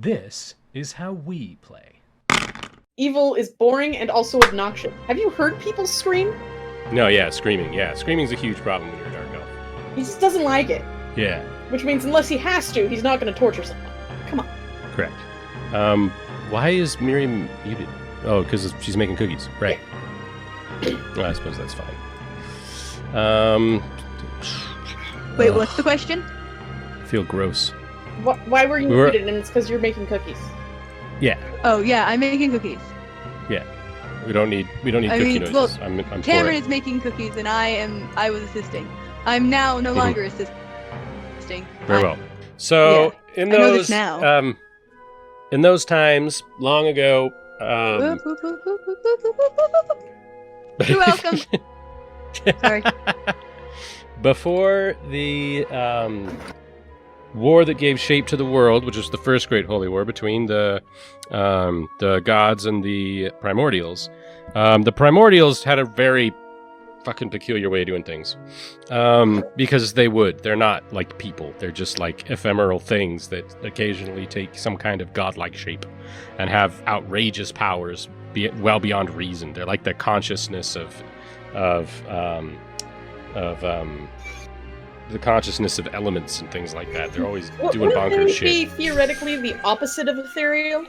This is how we play. Evil is boring and also obnoxious. Have you heard people scream? No, yeah, screaming. Yeah, screaming's a huge problem when you're a dark elf. He just doesn't like it. Yeah. Which means unless he has to, he's not going to torture someone. Come on. Correct. Why is Miriam muted? Oh, because she's making cookies. Right. Well, I suppose that's fine. Wait, what's the question? I feel gross. Why were you muted? And it's because you're making cookies. Yeah. Oh yeah, I'm making cookies. Yeah. We don't need cookie noises. Well, I'm Cameron for is making cookies, and I was assisting. I'm now no longer assisting. Very well. So yeah, in those times long ago. You're welcome. Sorry. Before the war that gave shape to the world, which was the first great holy war between the gods and the primordials. The primordials had a very fucking peculiar way of doing things. Because they're not like people. They're just like ephemeral things that occasionally take some kind of godlike shape and have outrageous powers well beyond reason. They're like the consciousness of the consciousness of elements and things like that. They're always doing bonkers shit. Be theoretically the opposite of ethereal?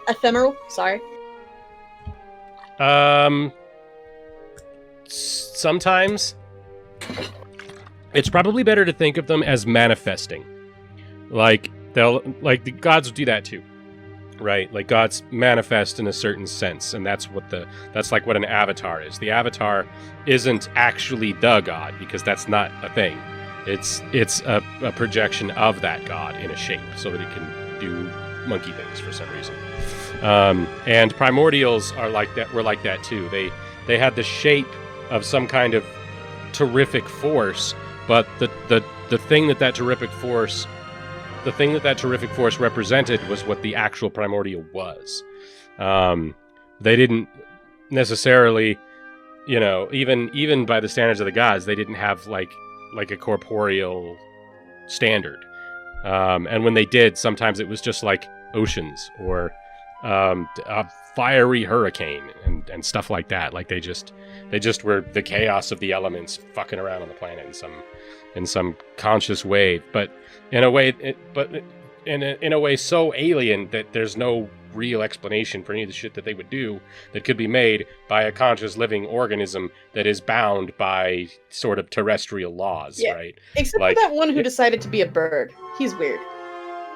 Ephemeral? Sorry. Sometimes it's probably better to think of them as manifesting. Like the gods do that too. Right? Like gods manifest in a certain sense, and that's like what an avatar is. The avatar isn't actually the god because that's not a thing. It's a projection of that god in a shape so that it can do monkey things for some reason. And primordials are like that. Were like that too. They had the shape of some kind of terrific force, but the thing that terrific force represented was what the actual primordial was. They didn't necessarily, even by the standards of the gods, they didn't have like a corporeal standard. And when they did, sometimes it was just like oceans or a fiery hurricane and stuff like that. Like they just were the chaos of the elements fucking around on the planet in some conscious way, but in a way so alien that there's no real explanation for any of the shit that they would do that could be made by a conscious living organism that is bound by sort of terrestrial laws, right? Except for that one who decided to be a bird. He's weird.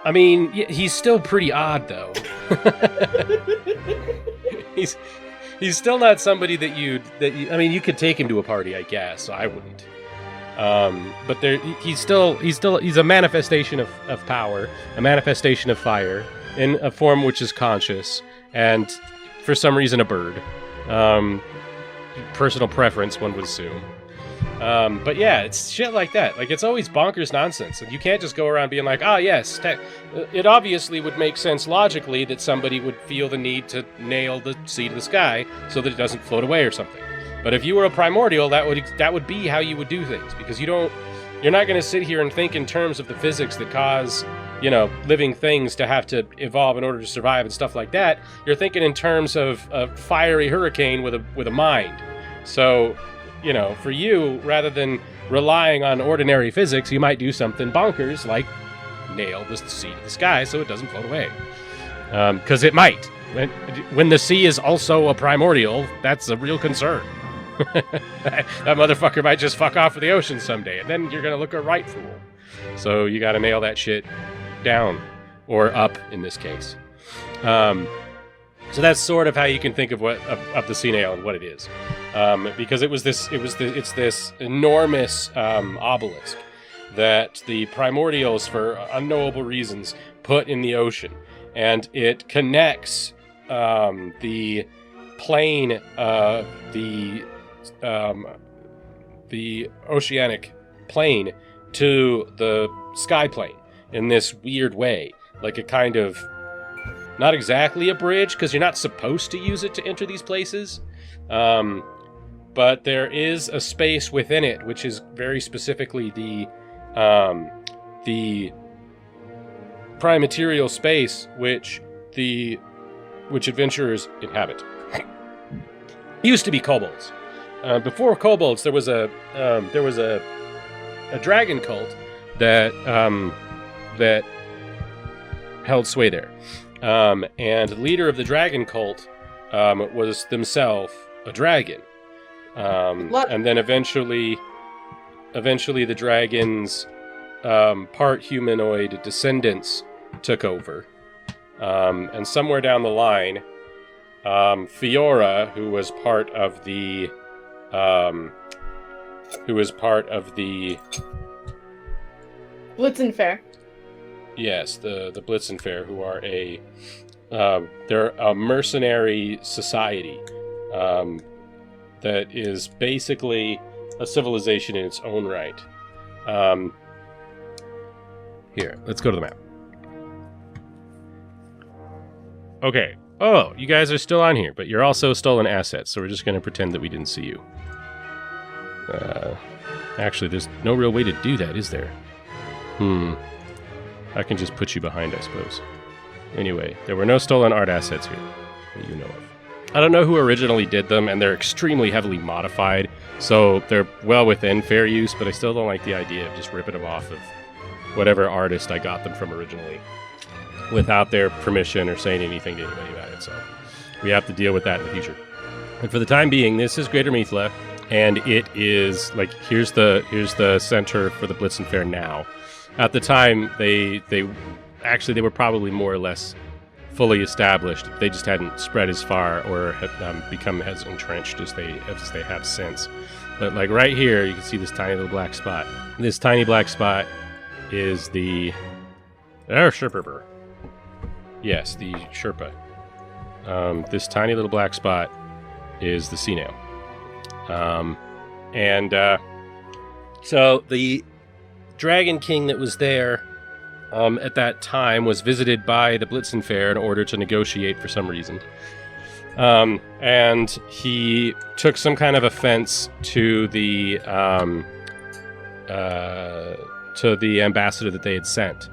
I mean, he's still pretty odd, though. He's still not somebody that you could take him to a party, I guess. So I wouldn't. But he's a manifestation of power, a manifestation of fire in a form which is conscious, and for some reason a bird. Personal preference, one would assume. But yeah, it's shit like that. Like, it's always bonkers nonsense. And you can't just go around being like, yes, it obviously would make sense logically that somebody would feel the need to nail the sea to the sky so that it doesn't float away or something. But if you were a primordial, that would be how you would do things, because you're not going to sit here and think in terms of the physics that cause, living things to have to evolve in order to survive and stuff like that. You're thinking in terms of a fiery hurricane with a mind. So, for you, rather than relying on ordinary physics, you might do something bonkers like nail the sea to the sky so it doesn't float away. Because it might. When the sea is also a primordial, that's a real concern. that motherfucker might just fuck off of the ocean someday, and then you're gonna look a right fool. So you gotta nail that shit down, or up in this case. So that's sort of how you can think of the sea nail and what it is, because it's this enormous obelisk that the primordials, for unknowable reasons, put in the ocean, and it connects the plane of the oceanic plane to the sky plane in this weird way, like a kind of, not exactly a bridge, because you're not supposed to use it to enter these places, but there is a space within it, which is very specifically the prime material space which adventurers inhabit. Used to be kobolds. Before kobolds, there was a dragon cult that held sway there, and the leader of the dragon cult was themselves a dragon, and then eventually the dragon's part humanoid descendants took over, and somewhere down the line, Fiora, who was part of the Blitzenfair. Yes, the Blitzenfair, who are they're a mercenary society that is basically a civilization in its own right. Here, let's go to the map. Okay. Oh, you guys are still on here, but you're also stolen assets, so we're just going to pretend that we didn't see you. Actually, there's no real way to do that, is there? I can just put you behind, I suppose. Anyway, there were no stolen art assets here that you know of. I don't know who originally did them, and they're extremely heavily modified, so they're well within fair use, but I still don't like the idea of just ripping them off of whatever artist I got them from originally without their permission or saying anything to anybody about it, so we have to deal with that in the future. And for the time being, this is Greater Mithla, and it is, like, here's the center for the Blitzenfair now. At the time, they were probably more or less fully established. They just hadn't spread as far or had become as entrenched as they have since. But like right here, you can see this tiny little black spot. This tiny black spot is the Sherpa. Yes, the Sherpa. This tiny little black spot is the sea nail. So the Dragon King that was there at that time was visited by the Blitzenfair in order to negotiate for some reason. And he took some kind of offense to the ambassador that they had sent,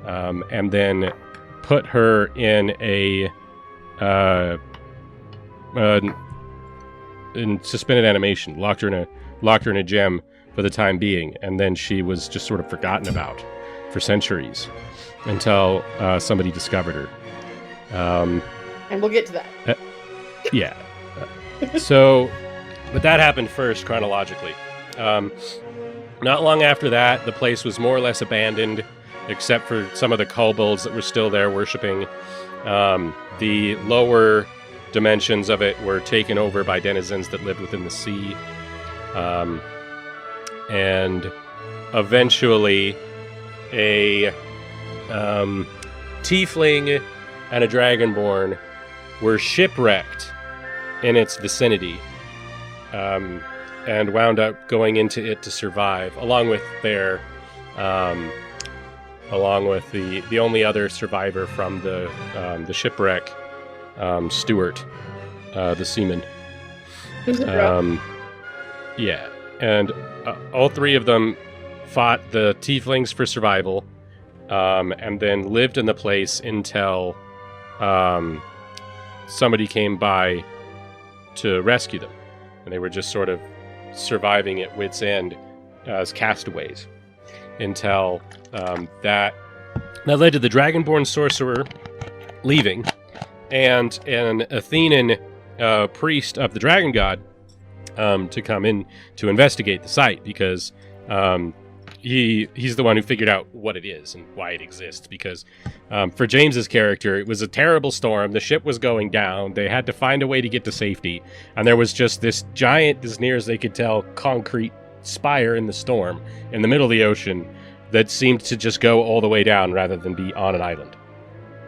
and then put her in in suspended animation, locked her in a gem for the time being, and then she was just sort of forgotten about for centuries until somebody discovered her. And we'll get to that. Yeah. So, but that happened first chronologically. Not long after that, the place was more or less abandoned, except for some of the kobolds that were still there worshipping. The lower dimensions of it were taken over by denizens that lived within the sea. And eventually, a tiefling and a dragonborn were shipwrecked in its vicinity, and wound up going into it to survive, along with the only other survivor from the shipwreck, Stuart, the seaman. Yeah, and all three of them fought the tieflings for survival, and then lived in the place until somebody came by to rescue them, and they were just sort of surviving at wit's end as castaways until that led to the dragonborn sorcerer leaving, and an Athenan priest of the dragon god to come in to investigate the site, because he's the one who figured out what it is and why it exists, because for James's character, it was a terrible storm. The ship was going down. They had to find a way to get to safety, and there was just this giant, as near as they could tell, concrete spire in the storm in the middle of the ocean that seemed to just go all the way down rather than be on an island.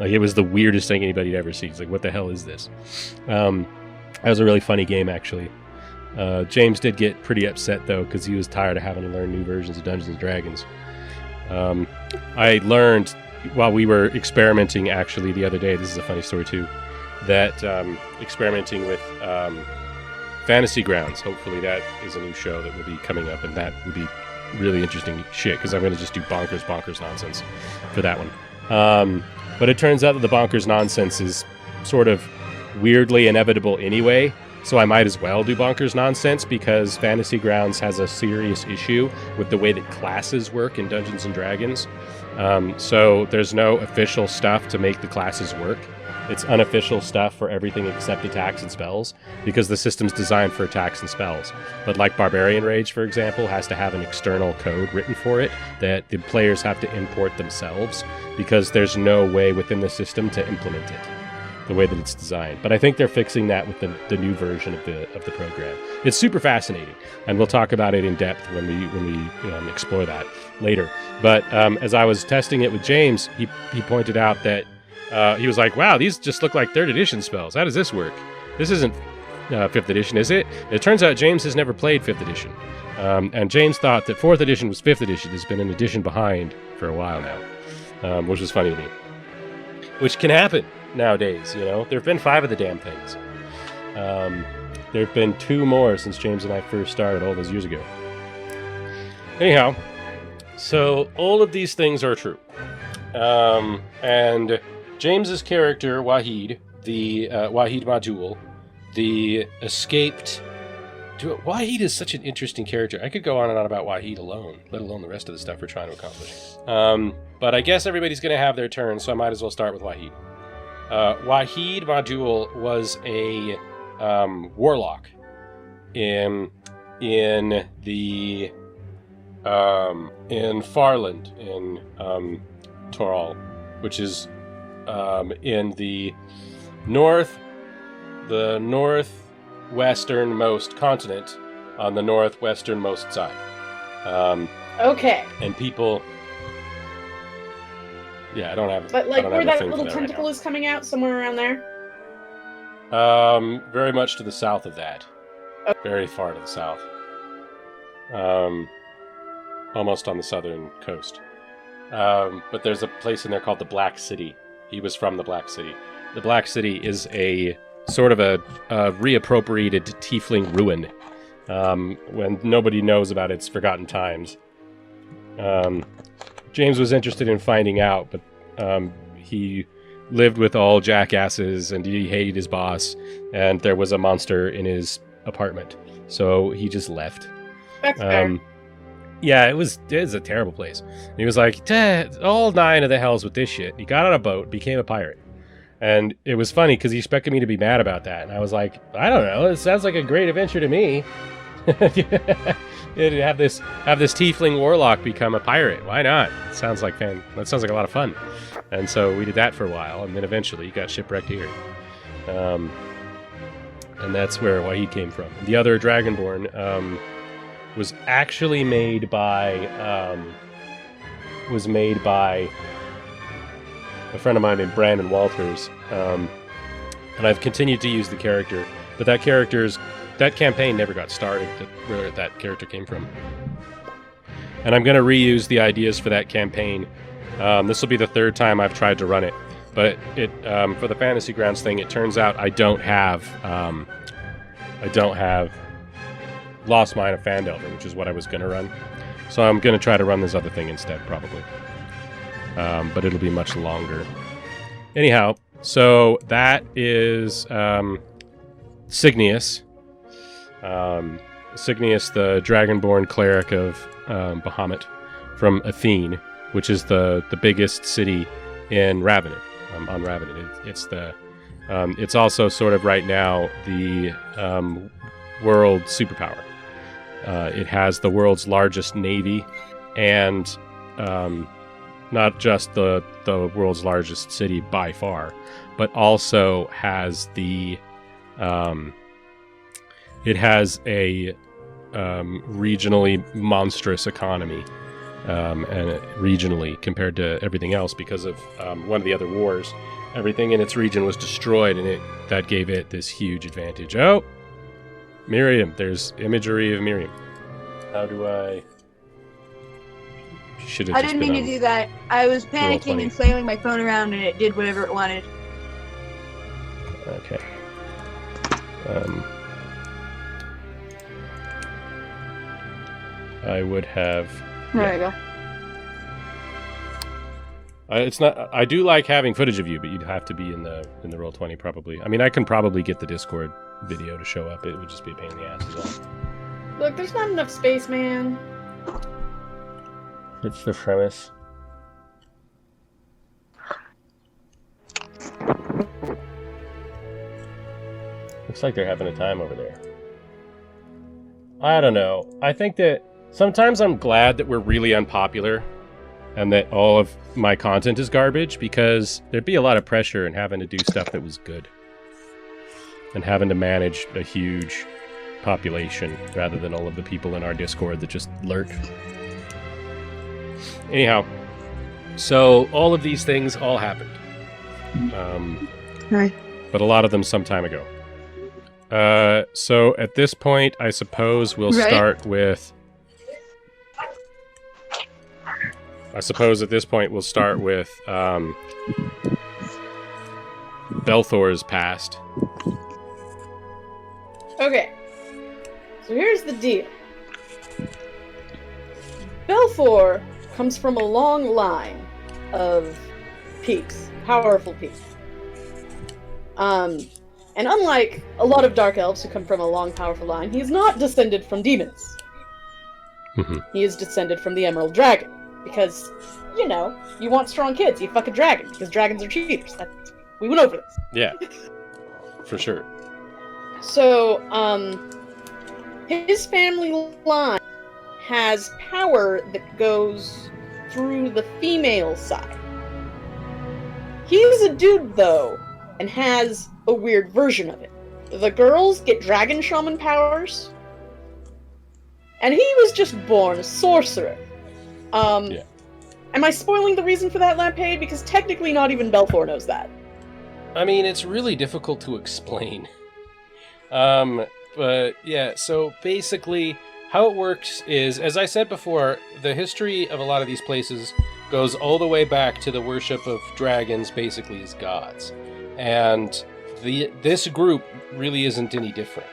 Like, it was the weirdest thing anybody'd ever seen. It's like, what the hell is this? That was a really funny game, actually. James did get pretty upset, though, because he was tired of having to learn new versions of Dungeons & Dragons. I learned while we were experimenting, actually, the other day, this is a funny story, too, that experimenting with Fantasy Grounds, hopefully that is a new show that will be coming up, and that will be really interesting shit, because I'm going to just do bonkers nonsense for that one. But it turns out that the bonkers nonsense is sort of weirdly inevitable anyway, so I might as well do bonkers nonsense because Fantasy Grounds has a serious issue with the way that classes work in Dungeons & Dragons. So there's no official stuff to make the classes work. It's unofficial stuff for everything except attacks and spells, because the system's designed for attacks and spells. But like Barbarian Rage, for example, has to have an external code written for it that the players have to import themselves, because there's no way within the system to implement it the way that it's designed. But I think they're fixing that with the new version of the program. It's super fascinating, and we'll talk about it in depth when we explore that later. But as I was testing it with James, he pointed out that he was like, wow, these just look like 3rd edition spells. How does this work? This isn't 5th edition, is it? It turns out James has never played 5th edition. And James thought that 4th edition was 5th edition. Has been an edition behind for a while now, which was funny to me. Which can happen nowadays, you know? There have been 5 of the damn things. There have been 2 more since James and I first started all those years ago. Anyhow, so all of these things are true. And James's character, Wahid, the Wahid Majul, the escaped... Wahid is such an interesting character. I could go on and on about Wahid alone, let alone the rest of the stuff we're trying to accomplish. But I guess everybody's going to have their turn, so I might as well start with Wahid. Wahid Majul was a warlock in Farland, in Toral, which is in the northwesternmost continent on the northwesternmost side. Okay. And people... Yeah, I don't have... But, like, where that little that tentacle is coming out, somewhere around there? Very much to the south of that. Okay. Very far to the south. Almost on the southern coast. But there's a place in there called the Black City. He was from the Black City. The Black City is a sort of a reappropriated tiefling ruin when nobody knows about its forgotten times. James was interested in finding out, but he lived with all jackasses and he hated his boss, and there was a monster in his apartment, so he just left. That's fair. Yeah, it was a terrible place. And he was like, all 9 of the hells with this shit. He got on a boat, became a pirate. And it was funny because he expected me to be mad about that. And I was like, I don't know, it sounds like a great adventure to me. have this tiefling warlock become a pirate. Why not? That sounds like a lot of fun. And so we did that for a while, and then eventually he got shipwrecked here. And that's where Wahid came from. The other Dragonborn was actually made by a friend of mine named Brandon Walters, and I've continued to use the character, but that campaign never got started, where that character came from. And I'm going to reuse the ideas for that campaign. This will be the 3rd time I've tried to run it, but for the Fantasy Grounds thing, it turns out I don't have Lost Mine of Phandelver, which is what I was going to run. So I'm going to try to run this other thing instead, probably. But it'll be much longer. Anyhow, so that is Signius. Signius, the Dragonborn cleric of Bahamut, from Athene, which is the biggest city in Ravinin, on Ravinin. It's also sort of right now the world superpower. It has the world's largest navy, and not just the world's largest city by far, but also has it has a regionally monstrous economy, and regionally compared to everything else because of one of the other wars. Everything in its region was destroyed, and that gave it this huge advantage. Oh, Miriam, there's imagery of Miriam. How do I... I didn't mean to do that. I was panicking and flailing my phone around, and it did whatever it wanted. Okay. I would have... There we go. It's not. I do like having footage of you, but you'd have to be in the Roll20 probably. I mean, I can probably get the Discord video to show up. It would just be a pain in the ass as well. Look, there's not enough space, man. It's the premise. Looks like they're having a time over there. I don't know. I think that sometimes I'm glad that we're really unpopular and that all of my content is garbage, because there'd be a lot of pressure in having to do stuff that was good and having to manage a huge population rather than all of the people in our Discord that just lurk. Anyhow, so all of these things all happened. Right. But a lot of them some time ago. So at this point, I suppose we'll start with... Belthor's past. Okay. So here's the deal. Belthor comes from a long line of peaks, powerful peaks. And unlike a lot of dark elves who come from a long, powerful line, he is not descended from demons. Mm-hmm. He is descended from the Emerald Dragon. Because, you know, you want strong kids, you fuck a dragon, because dragons are cheaters. We went over this. Yeah, for sure. So, his family line has power that goes through the female side. He's a dude, though, and has a weird version of it. The girls get dragon shaman powers, and he was just born a sorcerer. Yeah. Am I spoiling the reason for that, Lampade? Because technically not even Belthor knows that. I mean, it's really difficult to explain. But yeah, so basically how it works is, as I said before, the history of a lot of these places goes all the way back to the worship of dragons, basically as gods. And this group really isn't any different.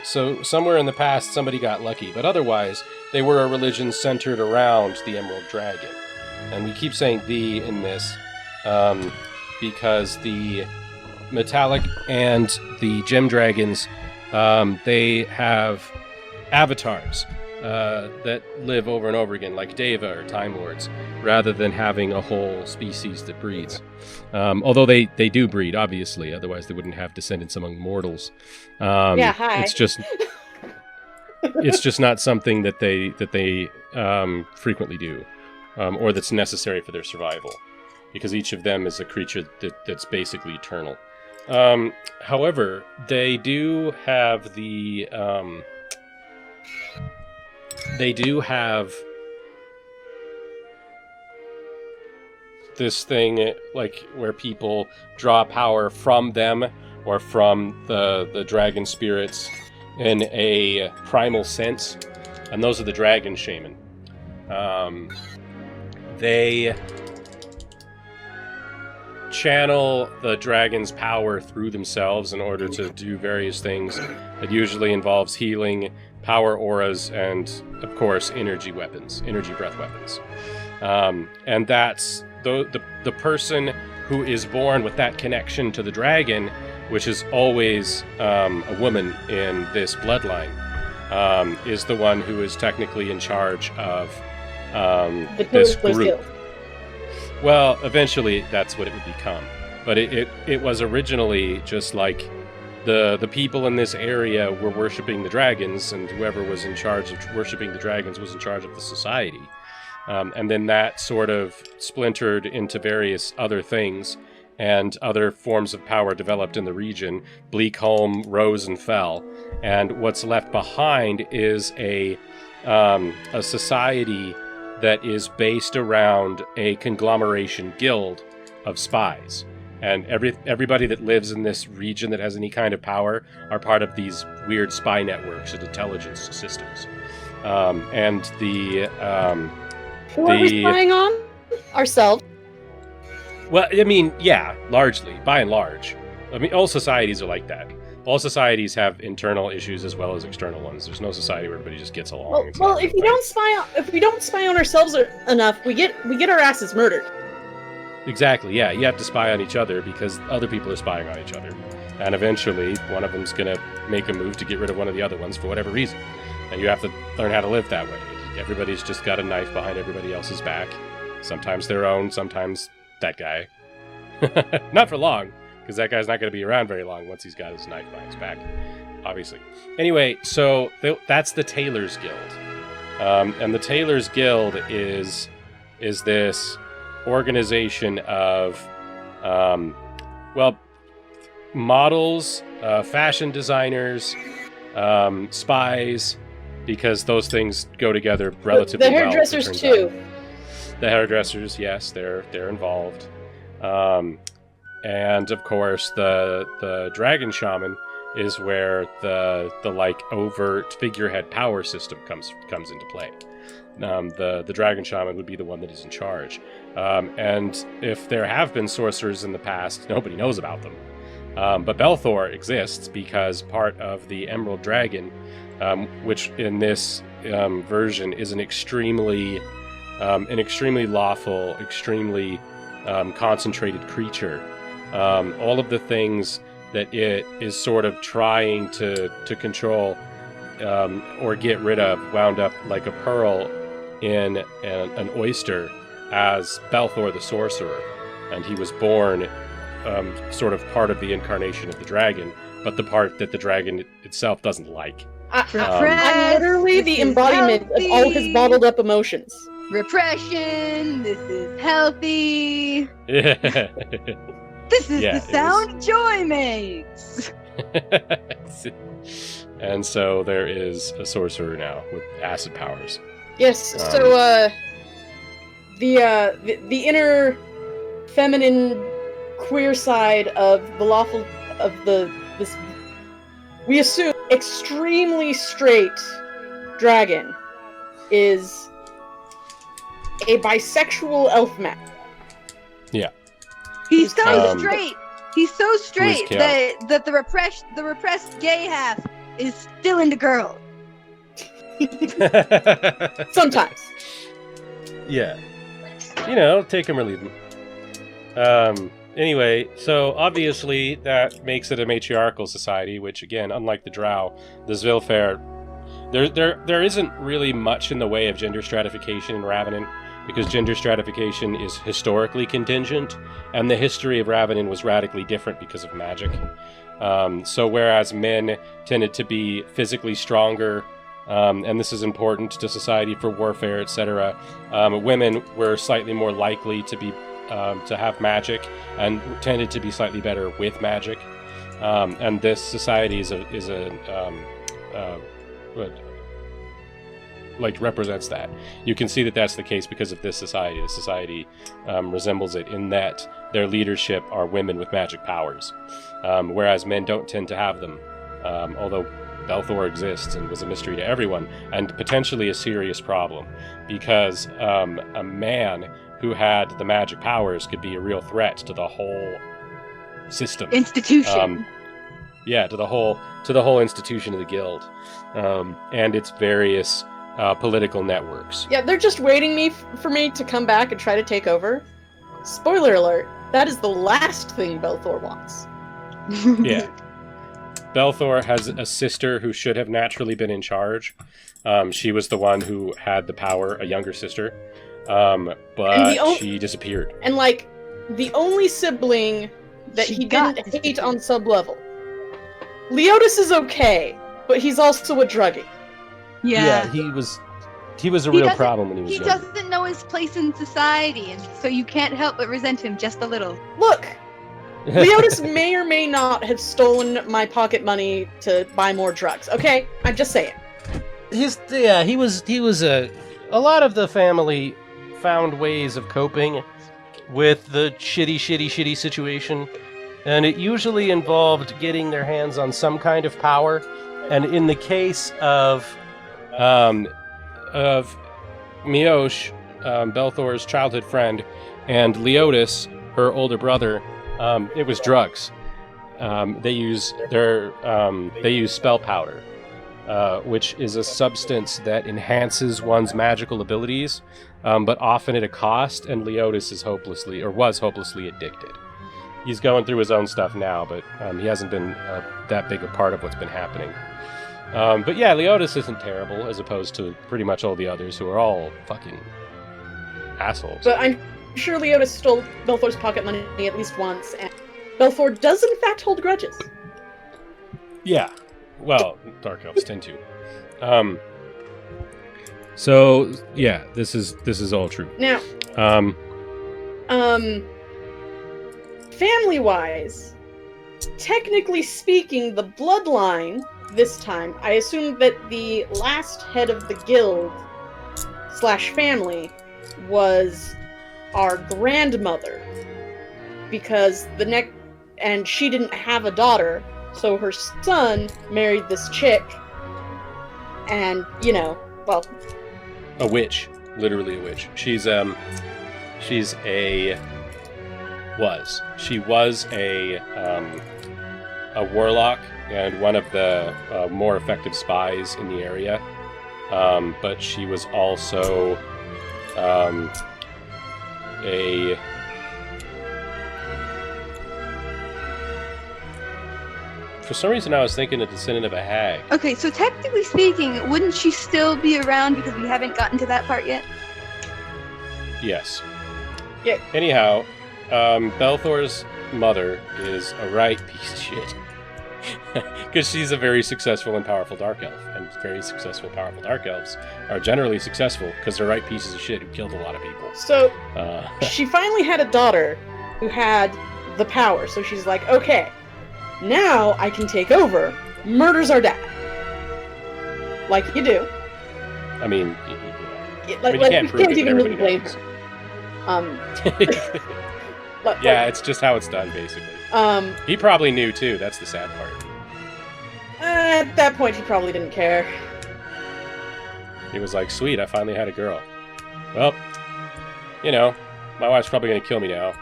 So somewhere in the past somebody got lucky, but otherwise they were a religion centered around the Emerald Dragon. And we keep saying "the" in this because the Metallic and the Gem Dragons, they have avatars that live over and over again, like Deva or Time Lords, rather than having a whole species that breeds. Although they do breed, obviously, otherwise they wouldn't have descendants among mortals. Yeah, hi. It's just not something that they frequently do, or that's necessary for their survival, because each of them is a creature that's basically eternal. However, they do have this thing, like, where people draw power from them or from the dragon spirits in a primal sense, and those are the dragon shaman. They channel the dragon's power through themselves in order to do various things. It usually involves healing, power auras, and, of course, energy breath weapons. And that's the person who is born with that connection to the dragon, which is always a woman in this bloodline, is the one who is technically in charge of this group. Well, eventually that's what it would become. But it was originally just like the people in this area were worshipping the dragons, and whoever was in charge of worshipping the dragons was in charge of the society. And then that sort of splintered into various other things, and other forms of power developed in the region. Bleakholm rose and fell, and what's left behind is a society that is based around a conglomeration guild of spies. And everybody that lives in this region that has any kind of power are part of these weird spy networks and intelligence systems. And Who are we spying on? Ourselves. Well, I mean, yeah, largely, by and large. I mean, all societies are like that. All societies have internal issues as well as external ones. There's no society where everybody just gets along. Well, if we don't spy on ourselves enough, we get our asses murdered. Exactly, yeah. You have to spy on each other because other people are spying on each other. And eventually, one of them's going to make a move to get rid of one of the other ones for whatever reason. And you have to learn how to live that way. Everybody's just got a knife behind everybody else's back. Sometimes their own, sometimes that guy. Not for long, because that guy's not going to be around very long once he's got his knife behind his back, obviously. Anyway, so that's the Tailors Guild. And the Tailors Guild is this organization of, models, fashion designers, spies, because those things go together relatively well. The hairdressers too. The hairdressers, yes, they're involved. And of course, the dragon shaman is where the like overt figurehead power system comes into play. The dragon shaman would be the one that is in charge. And if there have been sorcerers in the past, nobody knows about them. But Belthor exists because part of the Emerald Dragon, which in this version is an extremely lawful, extremely concentrated creature. All of the things that it is sort of trying to control or get rid of wound up like a pearl in an oyster as Belthor the Sorcerer. And he was born sort of part of the incarnation of the dragon, but the part that the dragon itself doesn't like. I'm literally the embodiment of all his bottled up emotions. Repression, this is healthy. Yeah. This is the sound joy makes. And so there is a sorcerer now with acid powers. Yes, so the inner feminine queer side of the lawful of this we assume extremely straight dragon is a bisexual elf man. Yeah. He's so straight. He's so straight that the repressed gay half is still into girls. Sometimes. Yeah. Take him or leave him. Anyway, so obviously that makes it a matriarchal society, which again, unlike the Drow, the Zvilfair, there isn't really much in the way of gender stratification in Ravinin, because gender stratification is historically contingent, and the history of Ravinin was radically different because of magic. So whereas men tended to be physically stronger, and this is important to society for warfare, etc., women were slightly more likely to be to have magic and tended to be slightly better with magic. And this society represents that. You can see that that's the case because of this society. The society resembles it in that their leadership are women with magic powers, whereas men don't tend to have them, although Belthor exists and was a mystery to everyone, and potentially a serious problem, because a man who had the magic powers could be a real threat to the whole system. Institution. To the whole institution of the guild, and its various political networks. Yeah, they're just waiting for me to come back and try to take over. Spoiler alert, that is the last thing Belthor wants. Yeah. Belthor has a sister who should have naturally been in charge. She was the one who had the power, a younger sister. But she disappeared. And, the only sibling that he didn't hate on sub-level. Leotis is okay, but he's also a druggie. Yeah, he was a real problem when he was young. He doesn't know his place in society, and so you can't help but resent him just a little. Look! Leotis may or may not have stolen my pocket money to buy more drugs, okay? I'm just saying. He was a lot of the family found ways of coping with the shitty situation, and it usually involved getting their hands on some kind of power. And in the case of Miosh, Belthor's childhood friend, and Leotis, her older brother, it was drugs. They use spell powder. which is a substance that enhances one's magical abilities, but often at a cost, and Leotis is was hopelessly addicted. He's going through his own stuff now, but he hasn't been that big a part of what's been happening. But yeah, Leotis isn't terrible, as opposed to pretty much all the others, who are all fucking assholes. But I'm sure Leotis stole Belfort's pocket money at least once, and Belfort does in fact hold grudges. Yeah. Well, Dark Elves tend to. So yeah, this is all true. Now, family-wise, technically speaking, the bloodline this time, I assume that the last head of the guild / family was our grandmother, because and she didn't have a daughter, so her son married this chick, and well, a witch, literally a witch. She was a warlock and one of the more effective spies in the area, but she was also For some reason, I was thinking a descendant of a hag. Okay, so technically speaking, wouldn't she still be around because we haven't gotten to that part yet? Yes. Yeah. Anyhow, Belthor's mother is a right piece of shit. Because she's a very successful and powerful dark elf. And very successful, powerful dark elves are generally successful because they're right pieces of shit who killed a lot of people. So, she finally had a daughter who had the power. So she's like, okay, now I can take over. Murders our dad. Like you do. I mean, You can't prove it, but even really everybody blame knows. her. Yeah, it's just how it's done, basically. He probably knew, too. That's the sad part. At that point, he probably didn't care. He was like, sweet, I finally had a girl. Well, my wife's probably going to kill me now.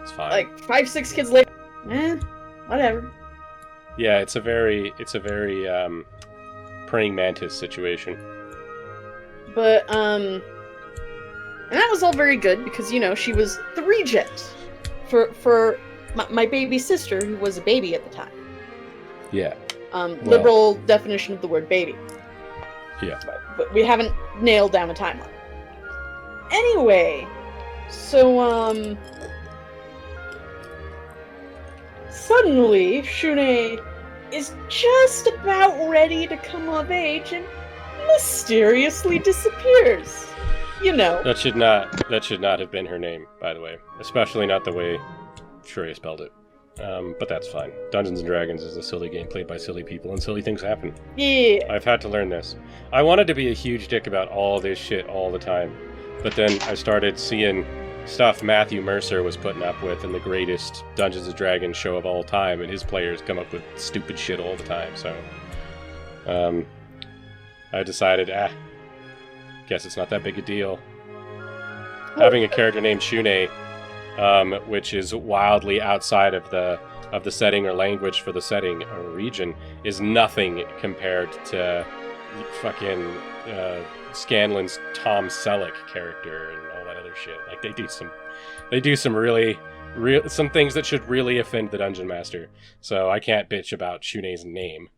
It's fine. Like, 5-6 kids later, whatever. Yeah, it's a very praying mantis situation. But, and that was all very good because, she was the regent for my baby sister, who was a baby at the time. Yeah. Liberal definition of the word baby. Yeah. But we haven't nailed down a timeline. Anyway, so, suddenly, Shune is just about ready to come of age and mysteriously disappears. That should not have been her name, by the way. Especially not the way Shreya spelled it. But that's fine. Dungeons & Dragons is a silly game played by silly people, and silly things happen. Yeah. I've had to learn this. I wanted to be a huge dick about all this shit all the time, but then I started seeing stuff Matthew Mercer was putting up with in the greatest Dungeons & Dragons show of all time, and his players come up with stupid shit all the time, so... I decided, guess it's not that big a deal. Having a character named Shune, which is wildly outside of the setting or language for the setting or region, is nothing compared to fucking Scanlan's Tom Selleck character and all that other shit. Like, they do some really some things that should really offend the Dungeon Master. So I can't bitch about Shune's name.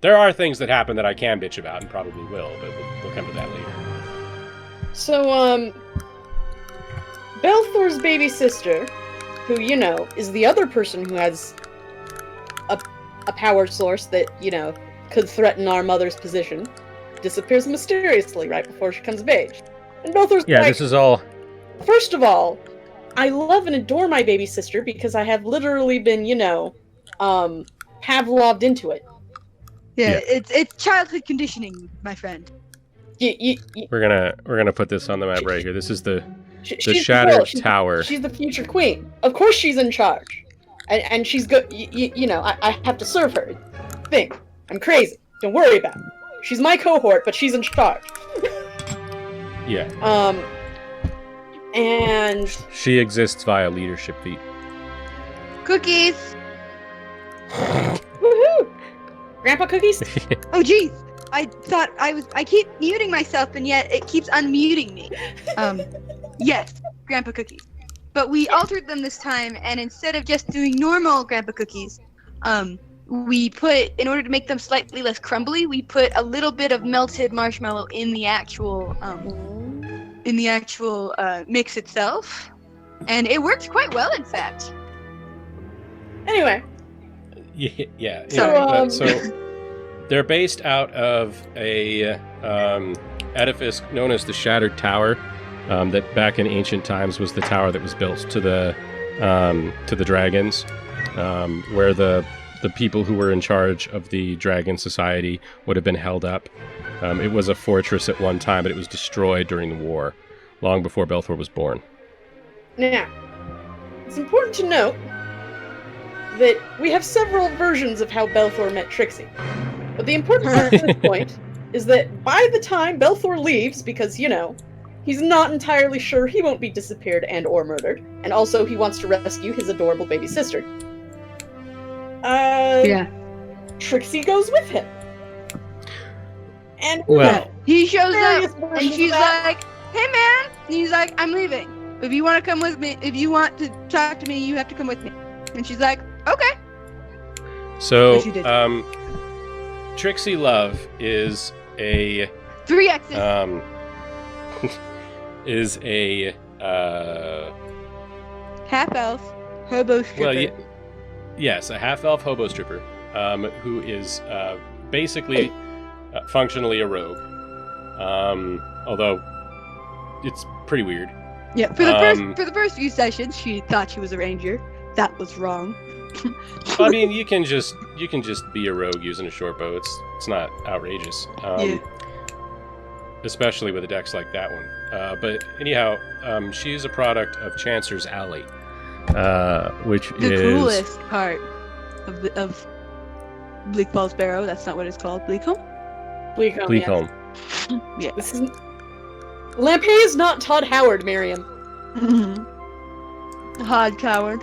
There are things that happen that I can bitch about and probably will, but we'll come to that later. So, Belthor's baby sister, who, is the other person who has a power source that, could threaten our mother's position, disappears mysteriously right before she comes of age. And Belthor's like, this is all... First of all, I love and adore my baby sister because I have literally been, Pavloved into it. Yeah, it's childhood conditioning, my friend. We're gonna put this on the map right here. This is the she's Shattered Tower. She's the future queen. Of course she's in charge. And she's good. I have to serve her. Think. I'm crazy. Don't worry about it. She's my cohort, but she's in charge. Yeah. And... She exists via leadership feat. Cookies! Woohoo! Grandpa cookies? Oh, geez. I thought I keep muting myself, and yet it keeps unmuting me. Yes, Grandpa cookies. But we altered them this time, and instead of just doing normal Grandpa cookies, we put, in order to make them slightly less crumbly, we put a little bit of melted marshmallow in the actual mix itself, and it worked quite well, in fact. Anyway. Yeah. So they're based out of a edifice known as the Shattered Tower, that back in ancient times was the tower that was built to the dragons, where the people who were in charge of the Dragon Society would have been held up. It was a fortress at one time, but it was destroyed during the war, long before Belthor was born. Now, it's important to note that we have several versions of how Belthor met Trixie. But the important part at this point is that by the time Belthor leaves, because, he's not entirely sure he won't be disappeared and or murdered, and also he wants to rescue his adorable baby sister. Trixie goes with him. And he shows up, and she's like, "Hey, man!" And he's like, "I'm leaving. If you want to come with me, if you want to talk to me, you have to come with me." And she's like, "Okay." So, Trixie Love is a 3 X's. Is a half elf hobo stripper. Well, yes, a half elf hobo stripper, who is basically functionally a rogue. Although it's pretty weird. Yeah, for the first few sessions, she thought she was a ranger. That was wrong. I mean, you can just be a rogue using a short bow. It's not outrageous. Especially with a dex like that one. But anyhow, she's a product of Chancer's Alley, which is the coolest part of Bleak Falls Barrow. That's not what it's called. Bleakholm. Bleakholm. Yeah. This is Lampay is not Todd Howard, Miriam. Hard coward.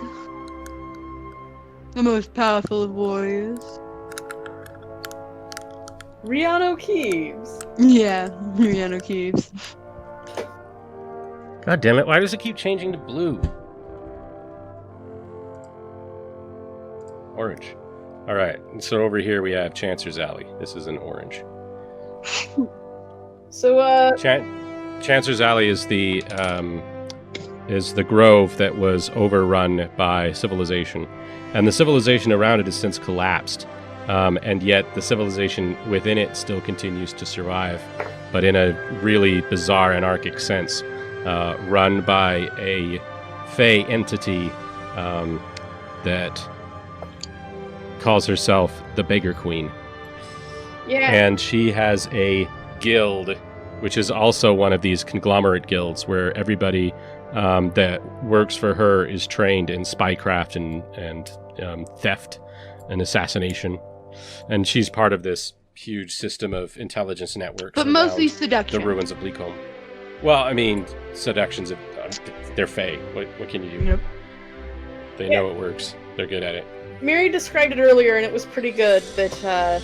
The most powerful of warriors. Rihanna Keeves. Yeah, Rihanna Keeves. God damn it, why does it keep changing to blue? Orange. Alright, so over here we have Chancer's Alley. This is an orange. So, Chancer's Alley is the grove that was overrun by civilization. And the civilization around it has since collapsed. And yet the civilization within it still continues to survive, but in a really bizarre anarchic sense, run by a fey entity that calls herself the Beggar Queen. yeah. And she has a guild, which is also one of these conglomerate guilds where everybody that works for her is trained in spycraft and theft and assassination. And she's part of this huge system of intelligence networks. But mostly seduction. The ruins of Bleakholm. Well, I mean, seductions, they're fey. What can you do? Yep. They know it works. They're good at it. Mary described it earlier, and it was pretty good, that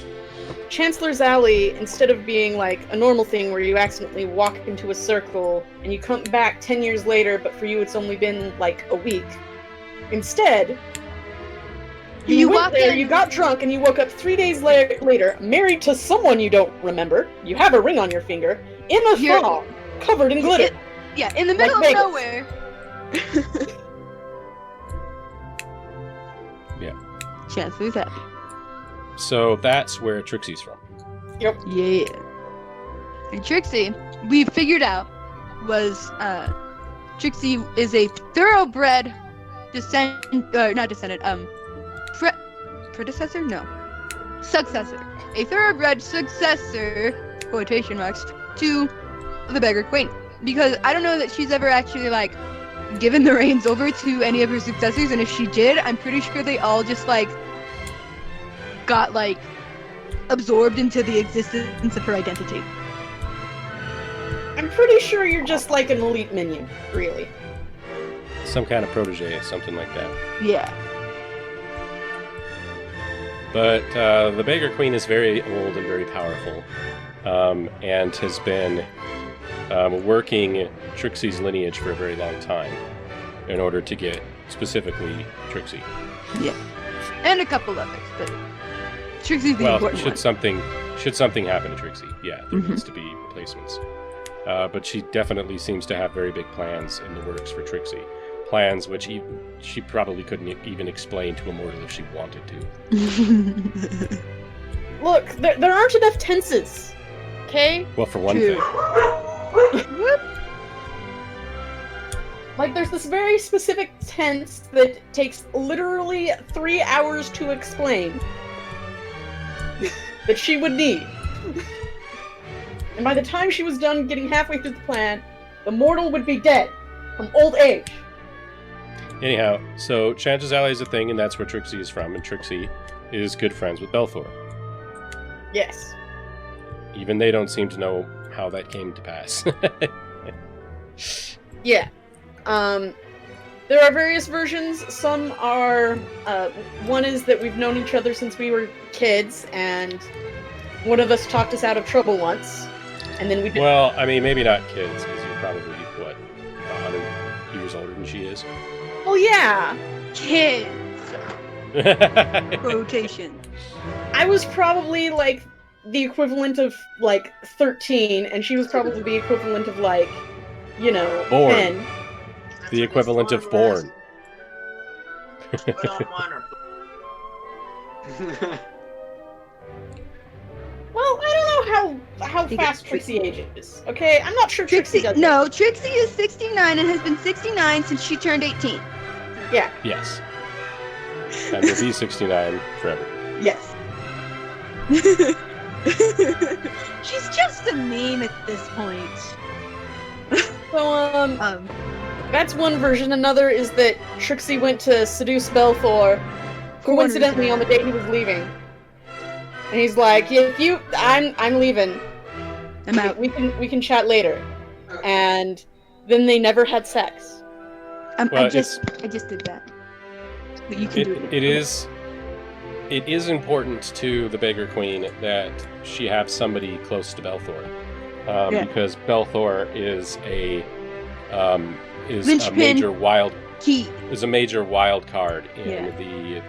Chancellor's Alley, instead of being like a normal thing where you accidentally walk into a circle and you come back 10 years later, but for you it's only been like a week. Instead, you went there, you got drunk, and you woke up 3 days later, married to someone you don't remember. You have a ring on your finger, in a thong, covered in glitter. In the middle like of nowhere. Yeah. Chancellor's happy. So that's where Trixie's from. Yep. Yeah. And Trixie, we figured out, was Trixie is a thoroughbred predecessor? No. Successor. A thoroughbred successor, quotation marks, to the Beggar Queen. Because I don't know that she's ever actually, like, given the reins over to any of her successors, and if she did, I'm pretty sure they all just, like, got, like, absorbed into the existence of her identity. I'm pretty sure you're just like an elite minion, really. Some kind of protege, something like that. Yeah. But the Beggar Queen is very old and very powerful, and has been working Trixie's lineage for a very long time in order to get specifically Trixie. Yeah. And a couple others, but Trixie's the important should one. should something happen to Trixie, yeah, there needs to be replacements. But she definitely seems to have very big plans in the works for Trixie. Plans which she probably couldn't even explain to a mortal if she wanted to. Look, there aren't enough tenses. Okay? Well, for one True. thing. Like, there's this very specific tense that takes literally 3 hours to explain that she would need. And by the time she was done getting halfway through the plan, the mortal would be dead from old age. Anyhow, so Chanta's Alley is a thing, and that's where Trixie is from, and Trixie is good friends with Belthor. Yes. Even they don't seem to know how that came to pass. Yeah. There are various versions. Some are, one is that we've known each other since we were kids, and one of us talked us out of trouble once, and then we did. Well, I mean, maybe not kids, because you're probably, 100 years older than she is. Well, yeah. Kids. Rotation. I was probably, like, the equivalent of, like, 13, and she was probably the equivalent of, like, Born. 10. The equivalent of born. Well, I don't know how fast Trixie ages. Okay, I'm not sure Trixie does. No, Trixie is 69 and has been 69 since she turned 18. Yeah. Yes. And will be 69 forever. Yes. She's just a meme at this point. So, that's one version. Another is that Trixie went to seduce Belthor, coincidentally on the day he was leaving. And he's like, I'm leaving. I'm out. We can chat later. And then they never had sex. Well, I just did that. But you can do it. It is important to the Beggar Queen that she have somebody close to Belthor, because Belthor is a major wild card in the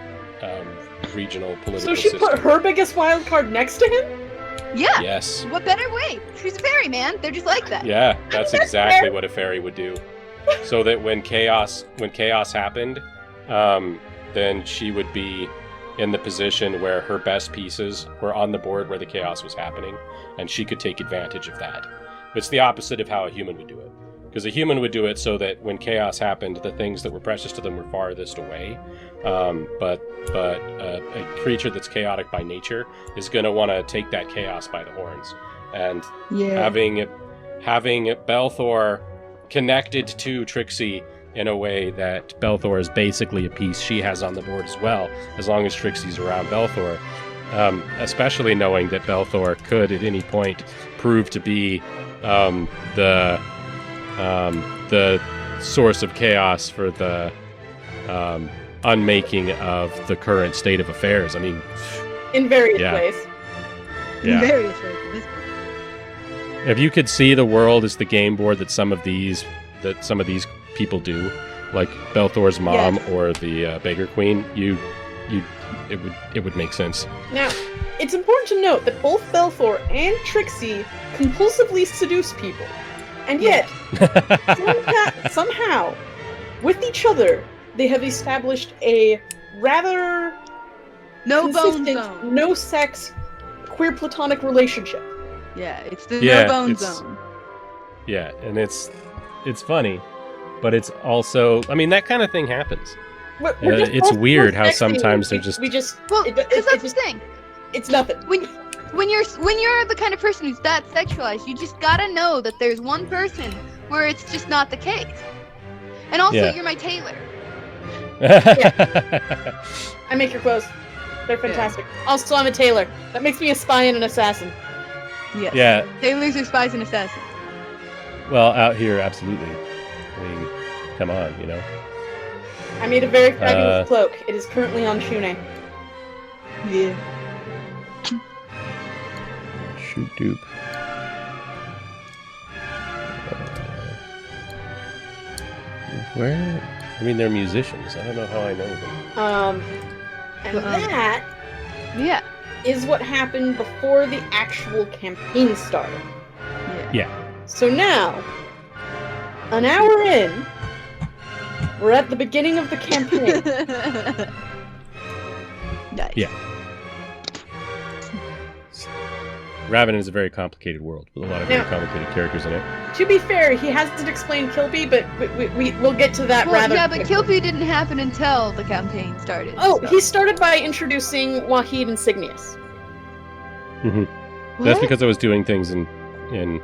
regional political system. So she put her biggest wild card next to him? Yeah. Yes. What better way? She's a fairy, man. They're just like that. Yeah, that's exactly what a fairy would do. So that when chaos happened, then she would be in the position where her best pieces were on the board where the chaos was happening, and she could take advantage of that. It's the opposite of how a human would do it. Because a human would do it so that when chaos happened, the things that were precious to them were farthest away. But a creature that's chaotic by nature is going to want to take that chaos by the horns. And having Belthor connected to Trixie in a way that Belthor is basically a piece she has on the board as well, as long as Trixie's around Belthor. Especially knowing that Belthor could at any point prove to be the source of chaos for the unmaking of the current state of affairs. I mean, in various ways. Yeah. In various ways at this point. If you could see the world as the game board that some of these people do, like Belthor's mom or the Beggar Queen, it would make sense. Now, it's important to note that both Belthor and Trixie compulsively seduce people. And yet, somehow, with each other, they have established a rather no-bone zone. No-sex, queer platonic relationship. Yeah, it's the no-bone zone. Yeah, and it's funny, but it's also, I mean, that kind of thing happens. It's weird how sometimes they're just... Because that's the thing. It's nothing. When you're the kind of person who's that sexualized, you just gotta know that there's one person where it's just not the case. And also, you're my tailor. I make your clothes. They're fantastic. Also, I'm a tailor. That makes me a spy and an assassin. Yes. Yeah. Tailors are spies and assassins. Well, out here, absolutely. I mean, come on, I made a very fabulous cloak. It is currently on Shune. Yeah. Shoot dupe. Where? I mean, they're musicians. I don't know how I know them. And that Yeah. is what happened before the actual campaign started. Yeah. So now, an hour in, we're at the beginning of the campaign. Nice. Yeah. Ravinin is a very complicated world with a lot of very complicated characters in it. To be fair, he hasn't explained Kilby, but we'll get to that Well, rather yeah, but quickly. Kilby didn't happen until the campaign started. Oh, so. he started by introducing Wahid and Cygnus. Mm-hmm. What? That's because I was doing things in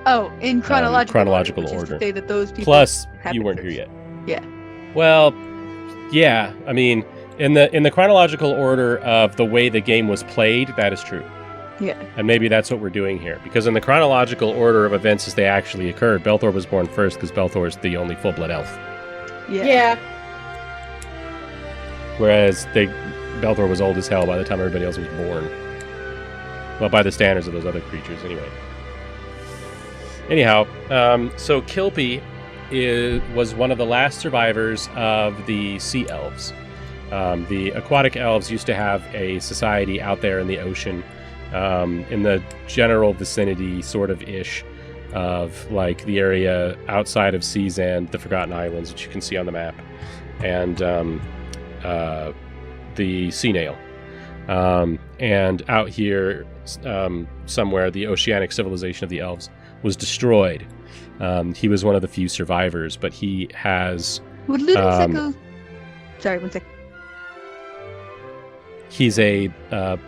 Oh, in chronological chronological order. Which is order. to say that those people plus happened you weren't first. here yet. Yeah. Well, yeah. I mean, in the chronological order of the way the game was played, that is true. Yeah. And maybe that's what we're doing here. Because in the chronological order of events as they actually occurred, Belthor was born first because Belthor is the only full-blood elf. Yeah. Whereas Belthor was old as hell by the time everybody else was born. Well, by the standards of those other creatures, anyway. Anyhow, so Kilpie was one of the last survivors of the sea elves. The aquatic elves used to have a society out there in the ocean, in the general vicinity, sort of ish, of like the area outside of Seas and the Forgotten Islands, which you can see on the map, and the sea nail. And out here, somewhere, the oceanic civilization of the elves was destroyed. He was one of the few survivors, but he has... Would Ludo Sorry, one sec. He's a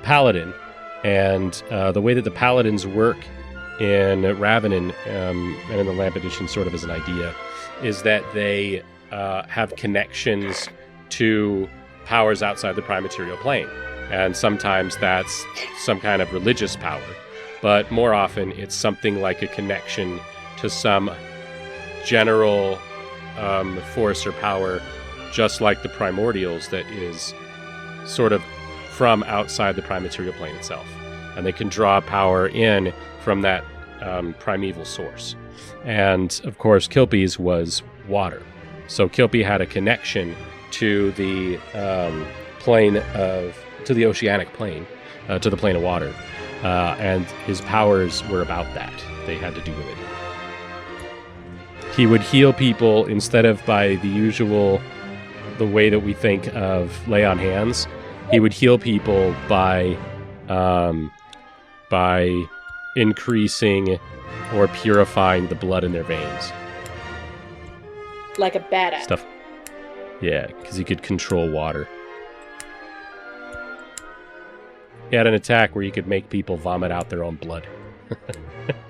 paladin, and the way that the paladins work in Ravinin and in the Lampedition, sort of as an idea, is that they have connections to powers outside the prime material plane. And sometimes that's some kind of religious power, but more often it's something like a connection to some general force or power, just like the primordials, that is sort of from outside the prime material plane itself. And they can draw power in from that primeval source. And of course, Kilpie's was water. So Kilpie had a connection to the to the oceanic plane, to the plane of water. And his powers were about that. They had to do with it. He would heal people instead of by the way that we think of lay on hands. He would heal people by increasing or purifying the blood in their veins. Like a badass. Stuff. Yeah, because he could control water. He had an attack where he could make people vomit out their own blood.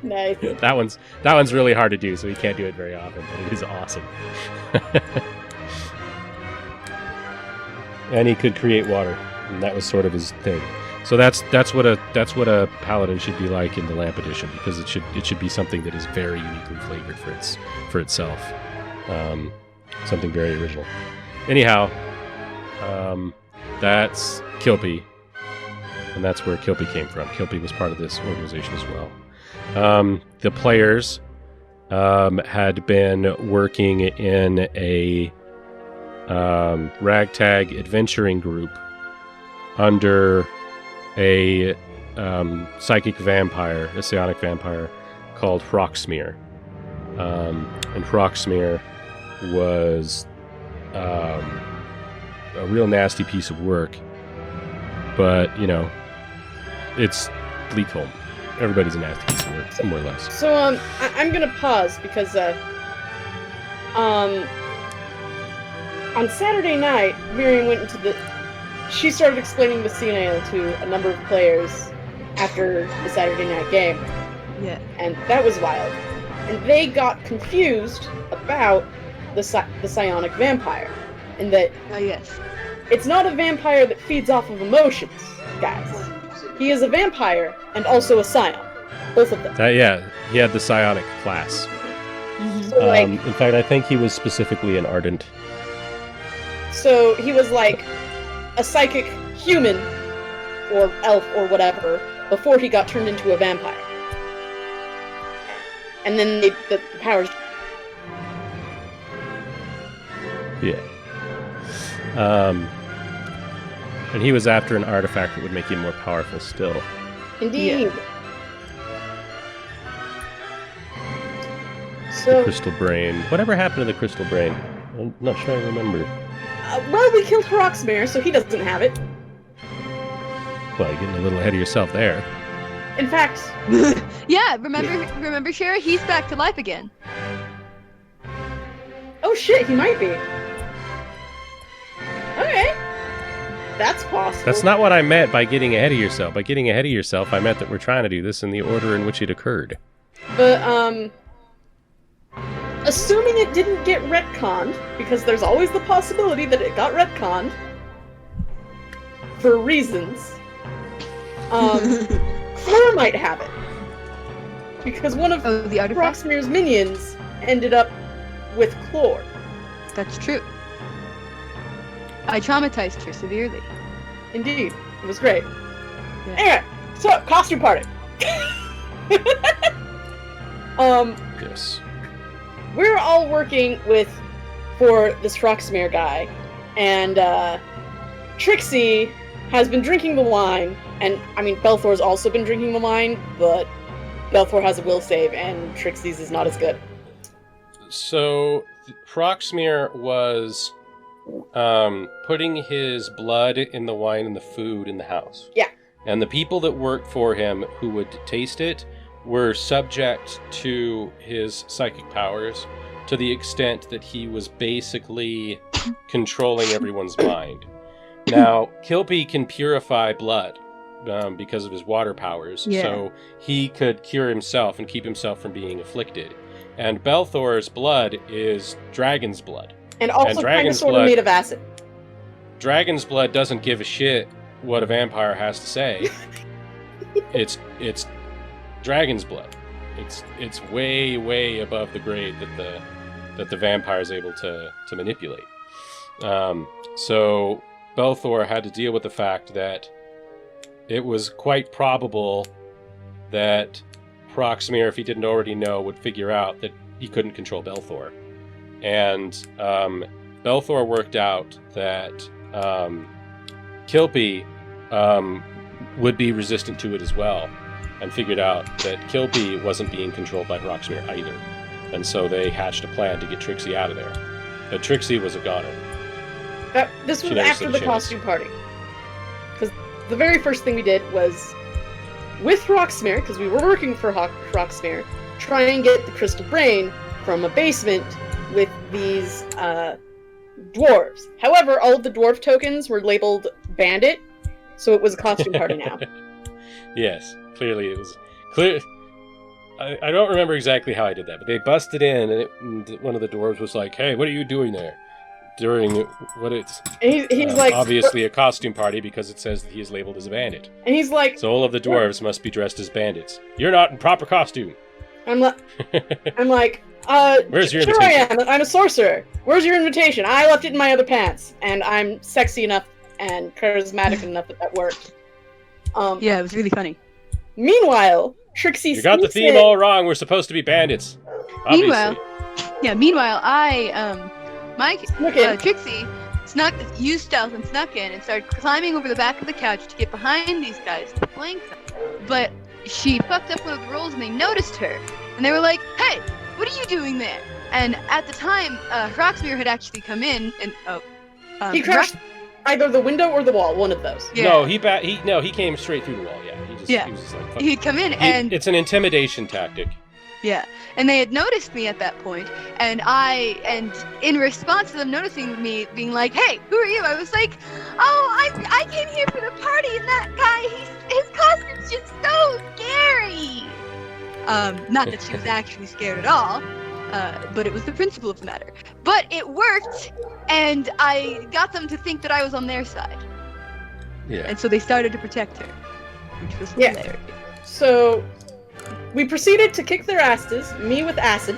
Nice. That one's really hard to do, so he can't do it very often, but it is awesome. And he could create water, and that was sort of his thing. So that's what a paladin should be like in the Lampedition, because it should be something that is very uniquely flavored for itself. Something very original. Anyhow, that's Kilpie. And that's where Kilpie came from. Kilpie was part of this organization as well. The players had been working in a ragtag adventuring group under a psychic vampire, a psionic vampire, called Hrocksmear. And Hrocksmear was a real nasty piece of work. But, you know, it's Bleakholm. Everybody's a nasty piece of work, more or less. So, I'm gonna pause because, on Saturday night, Miriam went into she started explaining the CNAL to a number of players after the Saturday night game. Yeah. And that was wild. And they got confused about the psionic vampire. And that Oh, yes. it's not a vampire that feeds off of emotions, guys. He is a vampire and also a scion. Both of them. Yeah, he had the psionic class. So, In fact, I think he was specifically an ardent. so he was like a psychic human or elf or whatever before he got turned into a vampire. And then the powers... Yeah. And he was after an artifact that would make him more powerful still. Indeed. Yeah. The So, crystal brain. Whatever happened to the crystal brain? I'm not sure I remember. well, we killed Hroxmir, so he doesn't have it. Well, you're getting a little ahead of yourself there. In fact, Yeah, remember, Shara? He's back to life again. oh shit, he might be. Okay. That's possible. That's not what I meant by getting ahead of yourself. By getting ahead of yourself, I meant that we're trying to do this in the order in which it occurred. But, assuming it didn't get retconned, because there's always the possibility that it got retconned, for reasons, Fleur might have it. Because one of Oh, the artifact? Hroxmir's minions ended up with Chlor. That's true. I traumatized her severely. Indeed. It was great. Yeah. Anyway, so, costume party. Yes. We're all working for this Hroxmir guy, and Trixie has been drinking the wine, and I mean Belthor's also been drinking the wine, but Belthor has a will save, and Trixie's is not as good. So, Hroxmir was putting his blood in the wine and the food in the house. Yeah. And the people that worked for him who would taste it were subject to his psychic powers to the extent that he was basically controlling everyone's mind. Now, Kilpie can purify blood because of his water powers, Yeah. so he could cure himself and keep himself from being afflicted. And Belthor's blood is dragon's blood. And also kind of dragon's sort blood- of made of acid. Dragon's blood doesn't give a shit what a vampire has to say. It's dragon's blood. It's way above the grade that the vampire is able to manipulate. So Belthor had to deal with the fact that it was quite probable that Hroxmir, if he didn't already know, would figure out that he couldn't control Belthor. And Belthor worked out that Kilpie would be resistant to it as well, and figured out that Kilpie wasn't being controlled by Hroxmir either. And so they hatched a plan to get Trixie out of there. But Trixie was a goner. This was She never after stood the a chance. costume party. Because the very first thing we did was, with Hroxmir, because we were working for Hroxmir, try and get the crystal brain from a basement with these dwarves. However, all of the dwarf tokens were labeled bandit, so it was a costume party now. Yes, clearly it was clear. I don't remember exactly how I did that, but they busted in, and one of the dwarves was like, "Hey, what are you doing there?" During what it's And he's like, obviously a costume party because it says that he is labeled as a bandit. and he's like, So all of the dwarves must be dressed as bandits. You're not in proper costume. I'm like, Where's your sure I invitation? am. I'm a sorcerer. Where's your invitation? I left it in my other pants, and I'm sexy enough and charismatic enough that worked. Yeah, it was really funny. Meanwhile, Trixie You got the sneaks theme in- all wrong. We're supposed to be bandits. Obviously. Meanwhile, Snuck in. Trixie used stealth and snuck in and started climbing over the back of the couch to get behind these guys to flank them. But she fucked up one of the rolls and they noticed her. And they were like, "Hey, what are you doing there?" And at the time, Hroxmir had actually come in and He crashed either the window or the wall, one of those. Yeah. No, he came straight through the wall. Yeah, he was just like, fuck. He'd come in and It's an intimidation tactic. yeah, and they had noticed me at that point, and in response to them noticing me, being like, "Hey, who are you?" I was like, "Oh, I came here for the party, and that guy, his costume's just so scary." Not that she was actually scared at all, but it was the principle of the matter. But it worked, and I got them to think that I was on their side, Yeah. and so they started to protect her, which was Yeah. hilarious. So we proceeded to kick their asses, me with acid.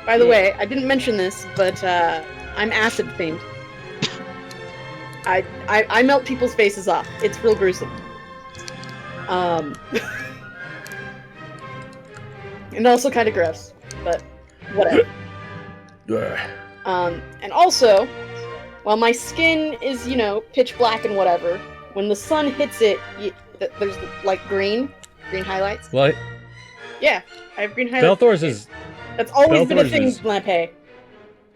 By the way, I didn't mention this, but I'm acid themed. I melt people's faces off. It's real gruesome. And also kind of gross, but whatever. And also, while my skin is, pitch black and whatever, when the sun hits it, there's, like, green highlights. What? Yeah, I have green highlights. Belthor's is... That's always been a thing, Belthor's Lampay.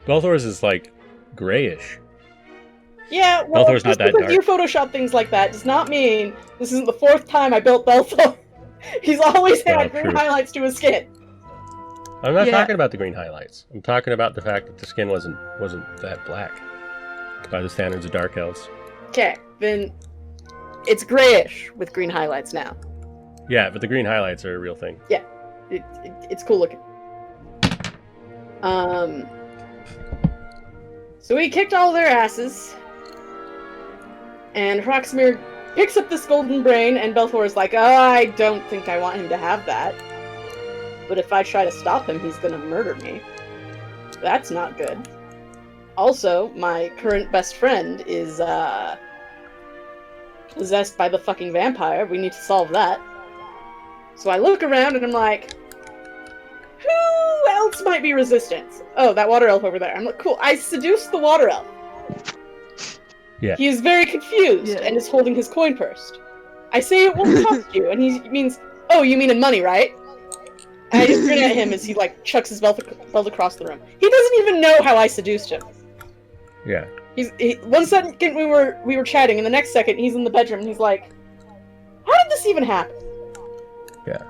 Belthor's is, like, grayish. Yeah, well, Belthor's not just that because dark. you Photoshop things like that does not mean this isn't the 4th time I built Belthor. He's always had green true. highlights to his skin. I'm not Yeah. talking about the green highlights. I'm talking about the fact that the skin wasn't that black by the standards of Dark Elves. Okay, then it's grayish with green highlights now. Yeah, but the green highlights are a real thing. It's cool looking. So we kicked all their asses, and Hroxmir picks up this golden brain, and Belthor is like, I don't think I want him to have that. But if I try to stop him, he's gonna murder me. That's not good. Also, my current best friend is, possessed by the fucking vampire. We need to solve that. So I look around and I'm like, who else might be resistant? Oh, that water elf over there. I'm like, cool. I seduced the water elf. Yeah. He is very confused and is holding his coin purse. I say it won't cost you, and he means, oh, you mean in money, right? And I just grin at him as he, like, chucks his belt across the room. He doesn't even know how I seduced him. Yeah. One second we were chatting, and the next second he's in the bedroom, and he's like, how did this even happen? Yeah.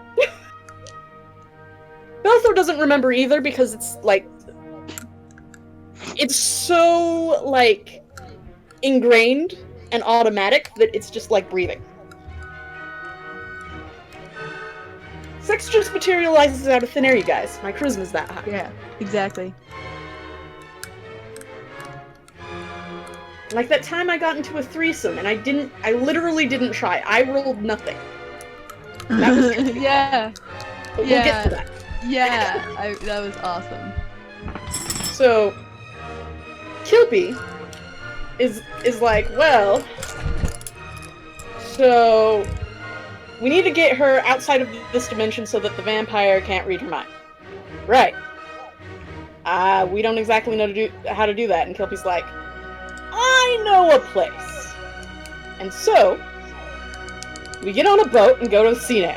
Belthor doesn't remember either, because it's, like, it's so, like, ingrained and automatic that it's just like breathing. Sex just materializes out of thin air, you guys. My charisma's that high. Yeah, exactly. Like that time I got into a threesome and I literally didn't try. I rolled nothing. That was Yeah. But we'll get to that. Yeah, that was awesome. So, Kilpie is like, well, so we need to get her outside of this dimension so that the vampire can't read her mind. Right. We don't exactly know how to do that. And Kilpie's like, I know a place. And so, we get on a boat and go to the Sea.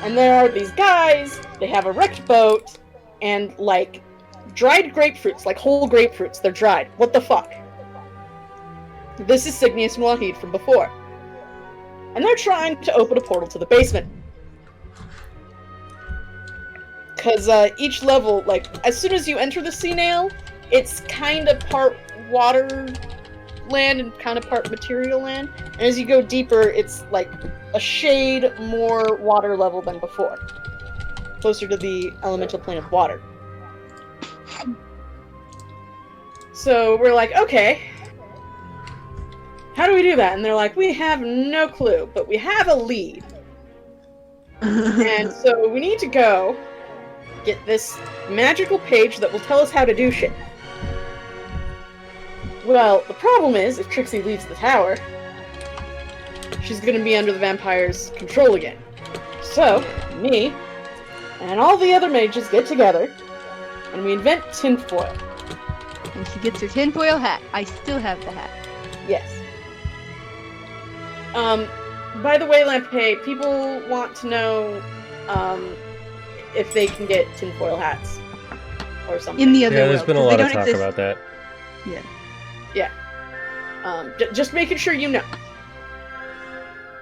And there are these guys, they have a wrecked boat, and, like, dried grapefruits, like whole grapefruits. They're dried. What the fuck? This is Signius and Wahid from before. And they're trying to open a portal to the basement. Because each level, like, as soon as you enter the sea nail, it's kind of part water land and kind of part material land. And as you go deeper, it's like a shade more water level than before. Closer to the elemental plane of water. So we're like, okay, how do we do that? And they're like, we have no clue, but we have a lead. And so we need to go get this magical page that will tell us how to do shit. Well, the problem is, if Trixie leaves the tower, she's gonna be under the vampire's control again. So, me and all the other mages get together, and we invent tinfoil. And she gets her tinfoil hat. I still have the hat. Yes. By the way, Lampay, people want to know, if they can get tinfoil hats. Or something. In the other Yeah, world. there's been a 'cause lot they of don't talk exist. about that. Just making sure you know.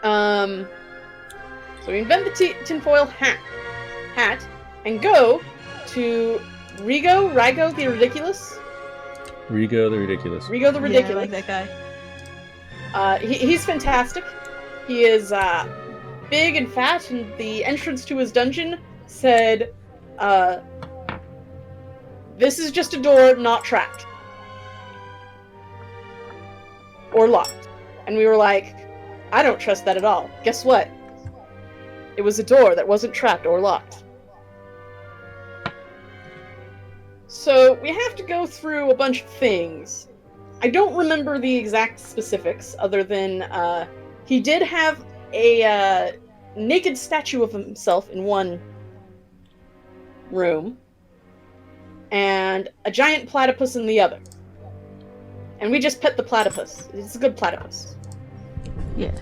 So we invent the tinfoil hat, and go to Rigo the Ridiculous. Rigo the Ridiculous. Rigo the Ridiculous. Yeah, I like that guy. He's fantastic. He is big and fat, and the entrance to his dungeon said, this is just a door, not trapped. Or locked. And we were like, I don't trust that at all. Guess what? It was a door that wasn't trapped or locked. So we have to go through a bunch of things. I don't remember the exact specifics, other than He did have a naked statue of himself in one room, and a giant platypus in the other. And we just pet the platypus. It's a good platypus. Yeah.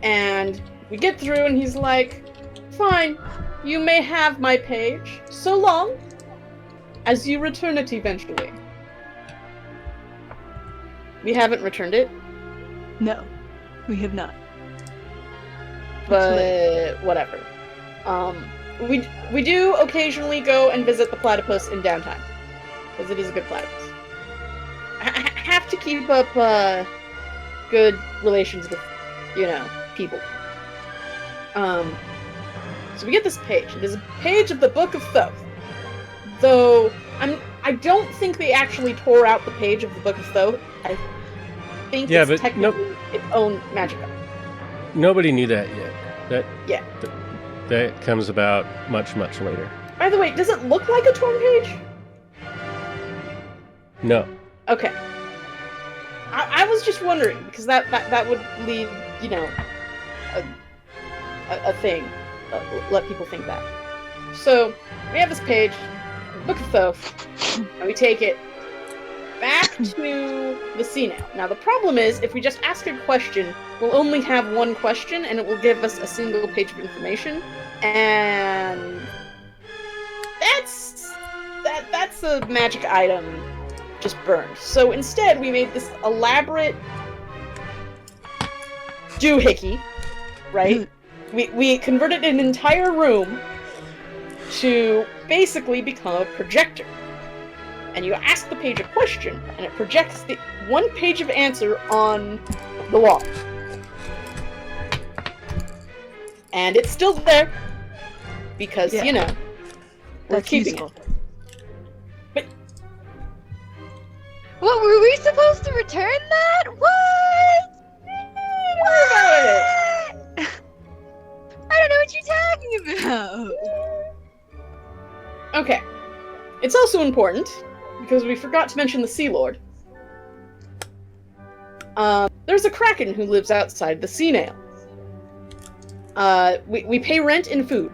And we get through, and he's like, "Fine, you may have my page, so long as you return it eventually." We haven't returned it, No, we have not. but whatever. We do occasionally go and visit the platypus in downtime, because it is a good platypus. I have to keep up good relations with, people. So we get this page. It is a page of the Book of Thoth. Though I don't think they actually tore out the page of the Book of Thoth. I think it's technically its own magic item. Nobody knew that yet. Yeah. That comes about much, much later. By the way, does it look like a torn page? No. Okay. I was just wondering, because that would lead, a thing. Let people think that. So, we have this page, Book of Thoth, and we take it back to the sea now. Now, the problem is, if we just ask a question, we'll only have one question, and it will give us a single page of information, and that's a magic item just burned. So instead, we made this elaborate doohickey, right? We converted an entire room to basically become a projector. And you ask the page a question, and it projects the one page of answer on the wall. And it's still there, because, we're That's keeping useful. it. But What, were we supposed to return that? What? worry about it. I don't know what you're talking about. Okay. It's also important, because we forgot to mention the Sea Lord. There's a kraken who lives outside the sea nail. We pay rent and food.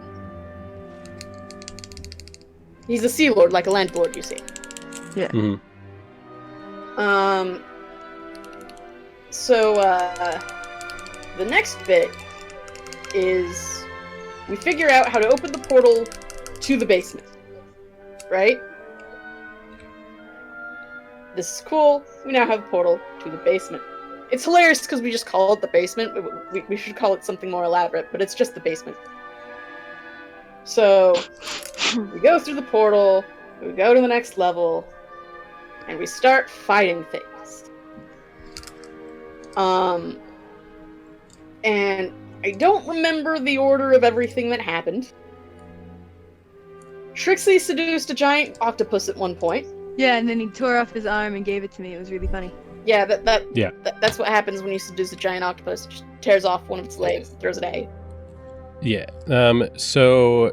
He's a sea lord, like a landlord, you see. Yeah. Mm-hmm. So, the next bit is we figure out how to open the portal to the basement. Right? This is cool. We now have a portal to the basement. It's hilarious because we just call it the basement. We should call it something more elaborate, but it's just the basement. So, we go through the portal, we go to the next level, and we start fighting things. And I don't remember the order of everything that happened. Trixie seduced a giant octopus at one point. Yeah, and then he tore off his arm and gave it to me. It was really funny. Yeah, that's what happens when you seduce a giant octopus. It just tears off one of its legs and throws it at you. Yeah. So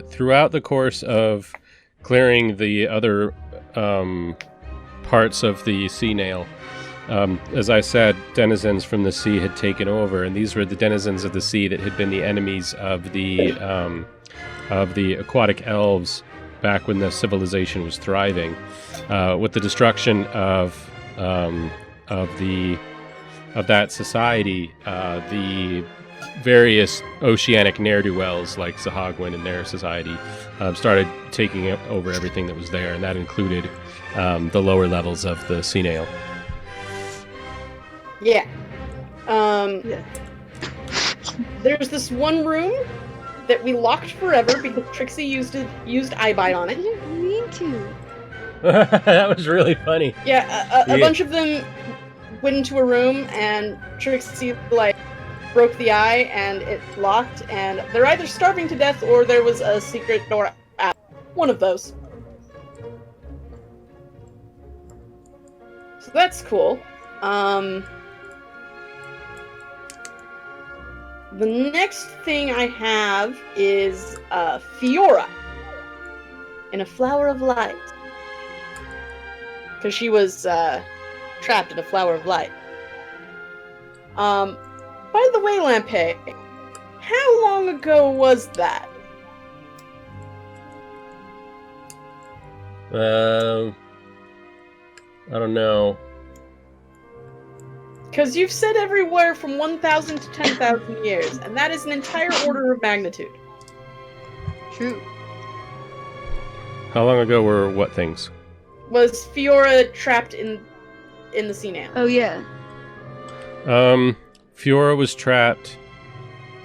throughout the course of clearing the other parts of the sea nail, as I said, denizens from the sea had taken over, and these were the denizens of the sea that had been the enemies of the aquatic elves back when the civilization was thriving. With the destruction of that society, the various oceanic ne'er-do-wells like Sahagwin and their society started taking over everything that was there, and that included the lower levels of the sea nail. Yeah. Yeah. There's this one room that we locked forever because Trixie used iBite on I it. didn't mean to. That was really funny. Yeah, a bunch of them went into a room and Trixie, broke the eye and it locked, and they're either starving to death or there was a secret door out. One of those. So that's cool. The next thing I have is Fiora in a flower of light. Because she was trapped in a flower of light. By the way, Lampe, how long ago was that? I don't know. Because you've said everywhere from 1,000 to 10,000 years, and that is an entire order of magnitude. True. How long ago were what things? Was Fiora trapped in the sea now? Oh yeah. Fiora was trapped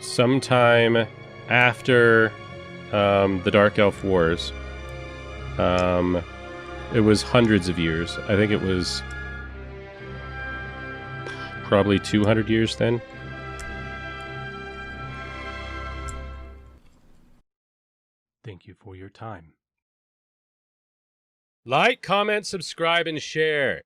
sometime after the Dark Elf Wars. It was hundreds of years. I think it was probably 200 years then. Thank you for your time. Like, comment, subscribe, and share.